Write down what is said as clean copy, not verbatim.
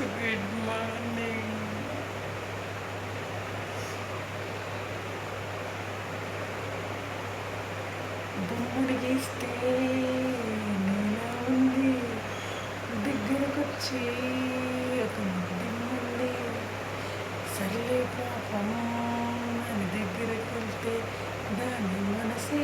Good morning. బొమ్మను గీస్తే నీలా ఉంది, దగ్గరకొచ్చి ఒక ముద్దిమ్మంది. సర్లే పాపం అని దగ్గరకు వెళ్తే దాని మనసే